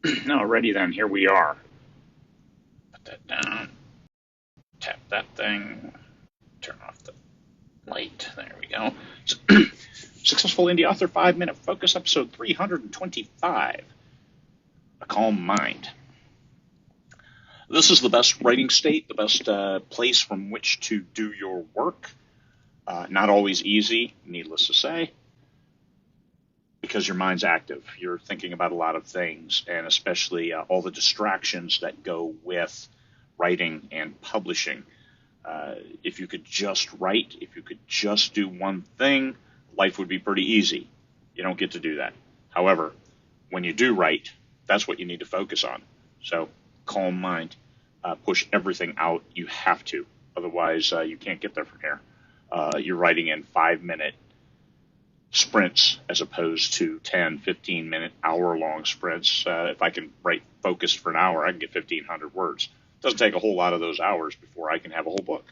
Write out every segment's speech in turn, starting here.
Alrighty then, here we are. Put that down, tap that thing, turn off the light. There we go. Successful Indie Author 5 Minute Focus, episode 325. A Calm Mind. This is the best writing state, the best place from which to do your work. Not always easy, needless to say, because your mind's active. You're thinking about a lot of things, and especially all the distractions that go with writing and publishing. If you could just write, if you could just do one thing, life would be pretty easy. You don't get to do that. However, when you do write, that's what you need to focus on. So, calm mind. Push everything out. You have to. Otherwise, you can't get there from here. You're writing in 5-minute sprints as opposed to 10, 15-minute, hour-long sprints. If I can write focused for an hour, I can get 1,500 words. It doesn't take a whole lot of those hours before I can have a whole book.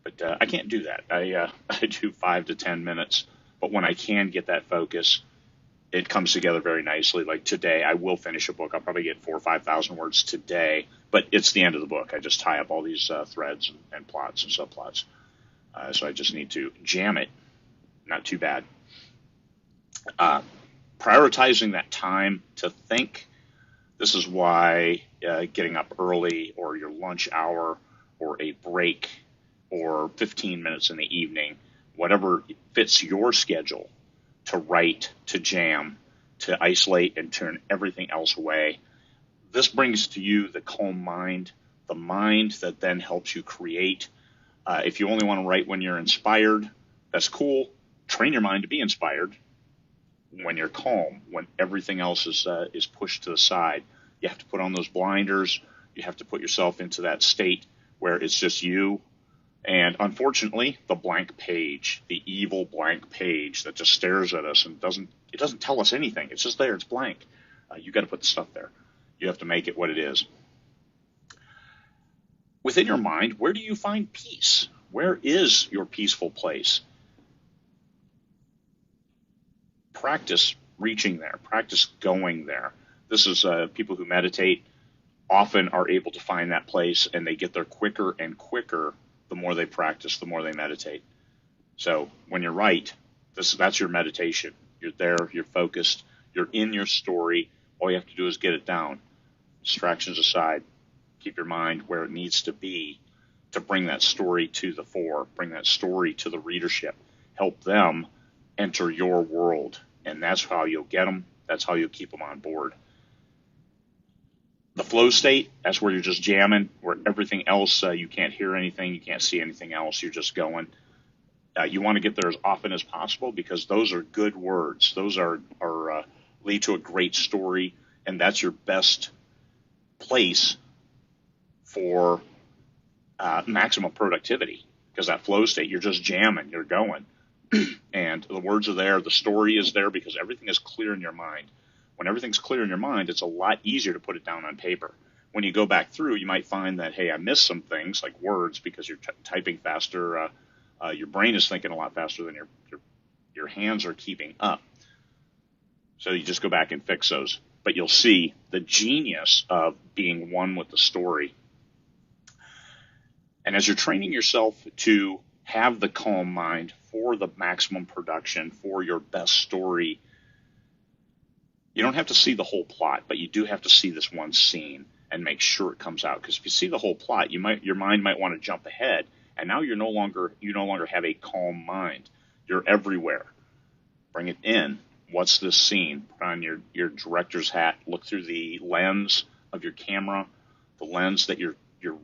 But I can't do that. I do 5 to 10 minutes. But when I can get that focus, it comes together very nicely. Like today, I will finish a book. I'll probably get 4,000 or 5,000 words today, but it's the end of the book. I just tie up all these threads and plots and subplots. So I just need to jam it. Not too bad. Prioritizing that time to think. This is why getting up early or your lunch hour or a break or 15 minutes in the evening, whatever fits your schedule, to write, to jam, to isolate and turn everything else away. This brings to you the calm mind, the mind that then helps you create. If you only want to write when you're inspired, that's cool. Train your mind to be inspired when you're calm, when everything else is pushed to the side. You have to put on those blinders. You have to put yourself into that state where it's just you. And unfortunately, the blank page, the evil blank page that just stares at us and doesn't tell us anything. It's just there. It's blank. You got to put the stuff there. You have to make it what it is. Within your mind, where do you find peace? Where is your peaceful place? Practice reaching there. Practice going there. This is people who meditate often are able to find that place, and they get there quicker and quicker. The more they practice, the more they meditate. So when you write, that's your meditation. You're there, you're focused, you're in your story. All you have to do is get it down. Distractions aside, keep your mind where it needs to be to bring that story to the fore, bring that story to the readership, help them enter your world. And that's how you'll get them. That's how you'll keep them on board. The flow state, that's where you're just jamming, where everything else, you can't hear anything, you can't see anything else, you're just going. You want to get there as often as possible because those are good words. Those are lead to a great story, and that's your best place for maximum productivity, because that flow state, you're just jamming, you're going. And the words are there, the story is there, because everything is clear in your mind. When everything's clear in your mind, it's a lot easier to put it down on paper. When you go back through, you might find that, hey, I missed some things like words because you're typing faster. Your brain is thinking a lot faster than your hands are keeping up. So you just go back and fix those. But you'll see the genius of being one with the story. And as you're training yourself to have the calm mind for the maximum production, for your best story, you don't have to see the whole plot, but you do have to see this one scene and make sure it comes out. Because if you see the whole plot, your mind might want to jump ahead, and now you no longer have a calm mind. You're everywhere. Bring it in. What's this scene? Put on your director's hat. Look through the lens of your camera, the lens that your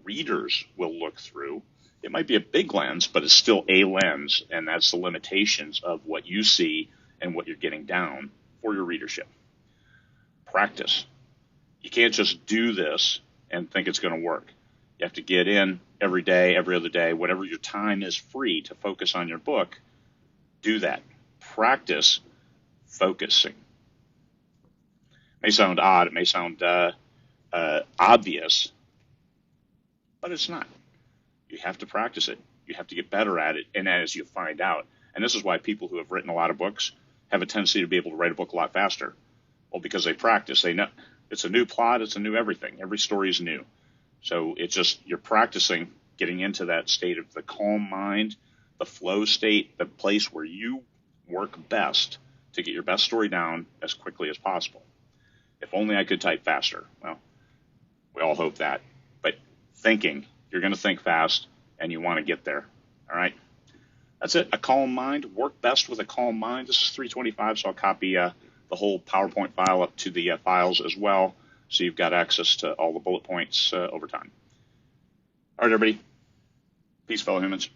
readers will look through. It might be a big lens, but it's still a lens, and that's the limitations of what you see and what you're getting down for your readership. Practice. You can't just do this and think it's going to work. You have to get in every day, every other day, whatever your time is free to focus on your book, do that. Practice focusing. It may sound odd, it may sound obvious, but it's not. You have to practice it. You have to get better at it, and as you find out, and this is why people who have written a lot of books have a tendency to be able to write a book a lot faster. Well, because they practice, they know It's a new plot. It's a new everything. Every story is new. So it's just you're practicing getting into that state of the calm mind, the flow state, the place where you work best to get your best story down as quickly as possible. If only I could type faster. Well, we all hope that. But thinking, you're going to think fast, and you want to get there. All right? That's it. A calm mind. Work best with a calm mind. This is 325, so I'll copy the whole PowerPoint file up to the files as well, so you've got access to all the bullet points over time. All right, everybody. Peace, fellow humans.